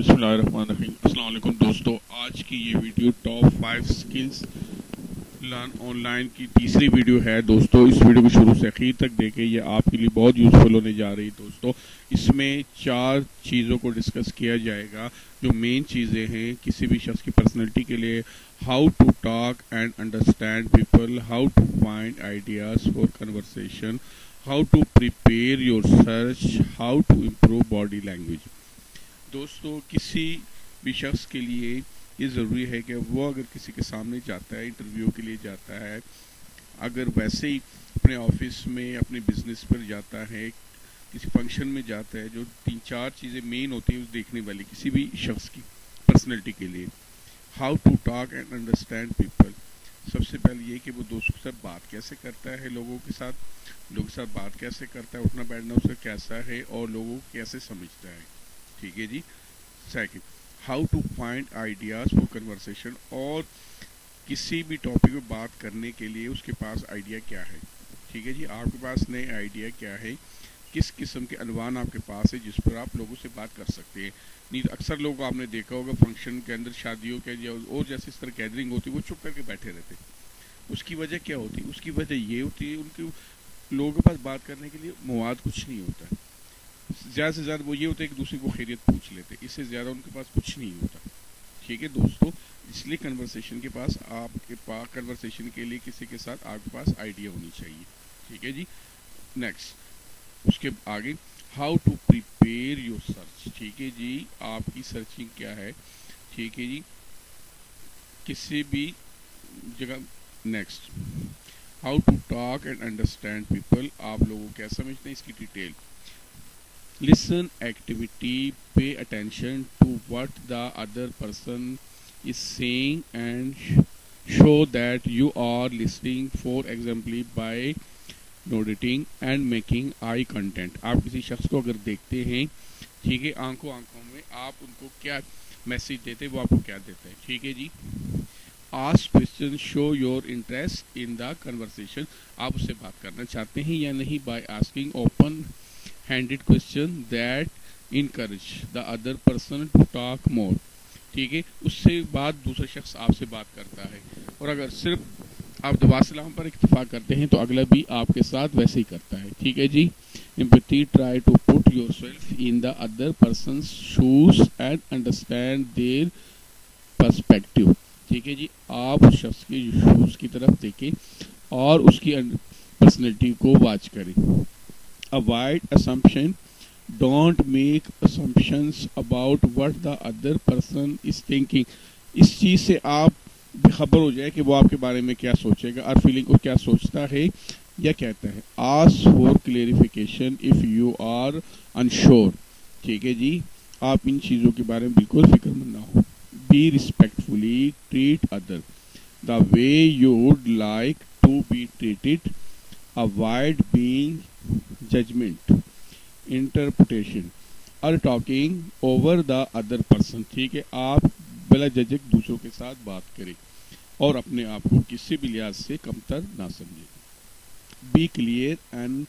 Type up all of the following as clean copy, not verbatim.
بسم اللہ الرحمن الرحیم. السلام علیکم دوستو. آج کی یہ video top 5 skills learn on line کی تیسری ویڈیو ہے دوستو. اس ویڈیو کو شروع سے اخیر تک دیکھیں, یہ آپ کے لیے بہت یوزفل ہونے جا رہی دوستو. اس میں 4 چیزوں کو ڈسکس کیا جائے گا جو مین چیزیں ہیں کسی بھی شخص کی پرسنالٹی کے لیے. How to talk and understand people, how to find ideas for conversation, how to prepare your search, how to improve body language. دوستو کسی بھی شخص کے لیے یہ ضروری ہے کہ وہ اگر کسی کے سامنے جاتا ہے, انٹرویو کے لیے جاتا ہے, اگر ویسے ہی اپنے آفس میں اپنے بزنس پر جاتا ہے, کسی فنکشن میں جاتا ہے, جو 3-4 چیزیں مین ہوتی ہیں اس دیکھنے والی کسی بھی شخص کی پرسنالٹی کے لیے. How to talk and understand people. سب سے پہلے یہ کہ وہ دوستوں کے ساتھ بات کیسے کرتا ہے, لوگوں کے ساتھ بات کیسے کرتا ہے, اٹھنا بیٹھنا اس کا کیسا ہے اور لوگوں کو کیسے سمجھتا ہے. ٹھیک ہے جی. Second, how to find ideas for conversation. اور کسی بھی ٹاپک پہ بات کرنے کے لیے اس کے پاس آئیڈیا کیا ہے. ٹھیک ہے جی, آپ کے پاس نئے آئیڈیا کیا ہے, کس قسم کے عنوان آپ کے پاس ہے جس پر آپ لوگوں سے بات کر سکتے ہیں. نہیں اکثر لوگوں آپ نے دیکھا ہوگا فنکشن کے اندر, شادیوں کے اور جیسے اس طرح گیدرنگ ہوتی ہے, وہ چپ کر کے بیٹھے رہتے. اس کی وجہ کیا ہوتی ہے؟ اس کی وجہ یہ ہوتی ہے ان کے لوگوں کے پاس بات کرنے کے لیے مواد کچھ نہیں ہوتا ہے. زیادہ سے زیادہ وہ یہ ہوتا ہے کہ دوسرے کو خیریت پوچھ لیتے, اس سے زیادہ ان کے پاس کچھ نہیں ہوتا. ٹھیک ہے دوستو, اس لیے کنورسیشن کے پاس آپ کے پاس کنورسیشن کے لیے کسی کے ساتھ آپ کے پاس آئیڈیا ہونی چاہیے. ٹھیک ہے جی. نیکسٹ, اس کے آگے how to prepare your search. ٹھیک ہے جی, آپ کی سرچنگ کیا ہے. ٹھیک ہے جی, کسی بھی جگہ. Next, how to talk and understand people. آپ لوگوں کو کیا سمجھتے ہیں, اس کی detail. Listen activity, pay attention to what the other person is saying and show that you are listening. For example, by nodding and making eye contact. آپ کسی شخص کو اگر دیکھتے ہیں, ٹھیک ہے, آنکھوں میں آپ ان کو کیا میسج دیتے ہیں, وہ آپ کو کیا دیتے ہیں. ٹھیک ہے جی. Ask question, show your interest in the conversation. آپ اس سے بات کرنا چاہتے ہیں یا نہیں. By asking open handed question that encourage the other person to talk more. ٹھیک ہے, اس سے بعد دوسرا شخص آپ سے بات کرتا ہے, اور اگر صرف آپ دعا سلام پر اکتفا کرتے ہیں تو اگلا بھی آپ کے ساتھ ویسے ہی کرتا ہے. ٹھیک ہے جی. Empathy, try to put yourself in the other person's shoes and understand their perspective. ٹھیک ہے جی, آپ اس شخص کے شوز کی طرف دیکھیں اور اس کی پرسنالٹی کو واچ کریں. Avoid assumption. Don't make assumptions about what the other person is thinking. اس چیز سے آپ بے خبر ہو جائے کہ وہ آپ کے بارے میں کیا سوچے گا اور فیلنگ کو کیا سوچتا ہے یا کہتا ہے. Ask for clarification if you are unsure. ٹھیک ہے جی, آپ ان چیزوں کے بارے میں بالکل فکر مند نہ ہو. Be respectfully, treat other the way you would like to be treated. Avoid being judgment, interpretation or talking over the other person. ٹھیک ہے, آپ بلا ججک دوسروں کے ساتھ بات کریں اور اپنے آپ کو کسی بھی لحاظ سے کمتر نہ سمجھیں. Be clear and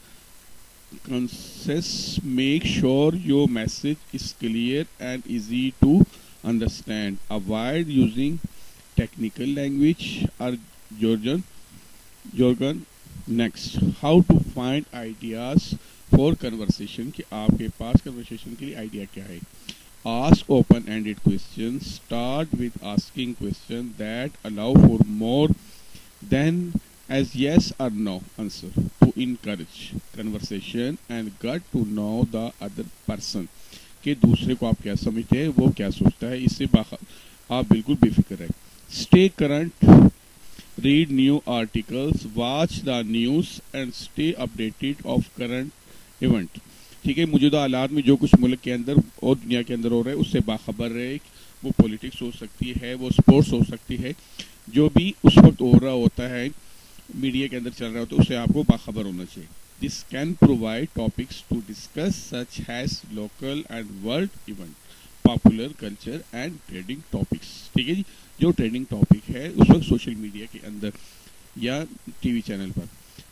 concise. Make sure your message is clear and easy to understand. Avoid using technical language or jargon. Next, how to find ideas for conversation. کہ آپ کے پاس conversation کے لیے آئیڈیا کیا ہے. Ask open-ended questions. Start with asking questions that allow for more than as yes or no answer to encourage conversation and get to know the other person. کہ دوسرے کو آپ کیا سمجھتے ہیں, وہ کیا سوچتا ہے, اس سے آپ بالکل بے فکر رہیں. Stay current. Read new articles, watch the news and stay updated of current event. ٹھیک ہے, موجودہ حالات میں جو کچھ ملک کے اندر اور دنیا کے اندر ہو رہا ہے اس سے باخبر رہے. وہ پولیٹکس ہو سکتی ہے, وہ سپورٹس ہو سکتی ہے, جو بھی اس وقت ہو رہا ہوتا ہے میڈیا کے اندر چل رہا ہوتا ہے اس سے آپ کو باخبر ہونا چاہیے. This can provide topics to discuss such as local and world event, popular culture and trending topics. ٹھیک ہے جی, جو ٹرینڈنگ ٹاپک ہے اس وقت سوشل میڈیا کے اندر یا ٹی وی چینل پر.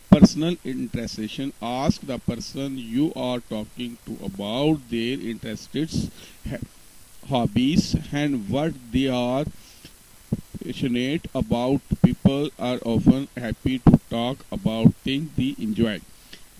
پرسنل انٹریسٹیشن. Ask the person you are talking to about their interests hobbies and what they are passionate about. People are often happy to talk about things they enjoy.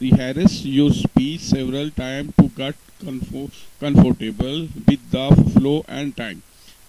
Rehearse your speech several times to get comfortable with the flow and time.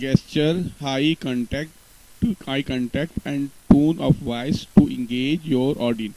gesture, eye contact and tone of voice to engage your audience.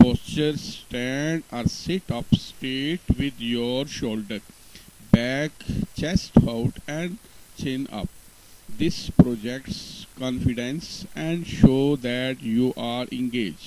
posture, stand or sit up straight with your shoulder back, chest out and chin up. This projects confidence and show that you are engaged.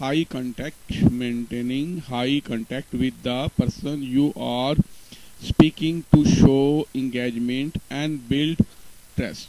High contact, maintaining high contact with the person you are speaking to show engagement and build trust.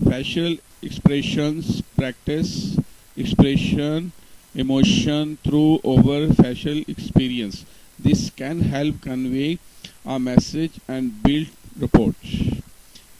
facial expressions, practice expression emotion through over facial experience. This can help convey a message and build rapport.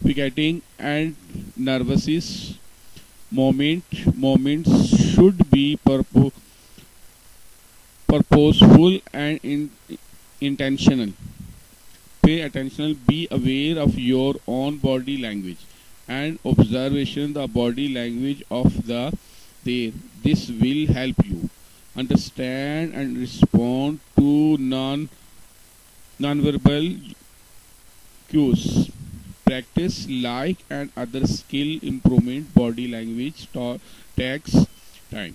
forgetting and nervousness. Moments should be purposeful and intentional. Pay attention. Be aware of your own body language and observation the body language of the there. This will help you understand and respond to non-verbal cues. Practice like and other skill improvement. Body language takes time.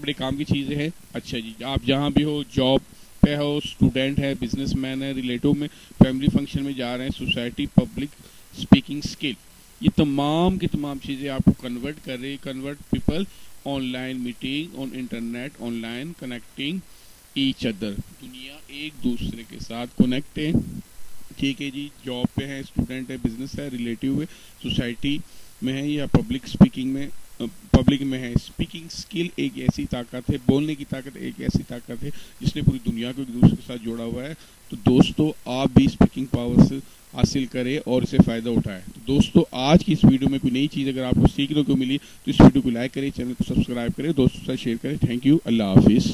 بڑے کام کی چیزیں ہیں. اچھا جی، آپ جہاں بھی ہو، job پہ ہو، student ہے، بزنس مین ہے، ریلیٹو میں فیملی فنکشن میں جا رہے ہیں، سوسائٹی، پبلک اسپیکنگ اسکل، یہ تمام کی تمام چیزیں آپ کو کنورٹ کر رہی. Convert people on line meeting on internet, on line connecting each other, دنیا ایک دوسرے کے ساتھ کنیکٹ ہے. ٹھیک ہے جی، جاب پہ ہے، اسٹوڈنٹ ہے، بزنس ہے، ریلیٹیو ہے، سوسائٹی میں ہے یا پبلک اسپیکنگ میں، پبلک میں ہے. اسپیکنگ اسکل ایک ایسی طاقت ہے، بولنے کی طاقت ایک ایسی طاقت ہے جس نے پوری دنیا کو ایک دوسرے کے ساتھ جوڑا ہوا ہے. تو دوستو آپ بھی اسپیکنگ پاور سے حاصل کریں اور اسے فائدہ اٹھائیں. تو دوستو آج کی اس ویڈیو میں کوئی نئی چیز اگر آپ کو سیکھنے کو ملی تو اس ویڈیو کو لائک کریں، چینل کو سبسکرائب کریں، دوستوں کے ساتھ شیئر کریں. تھینک یو، اللہ حافظ.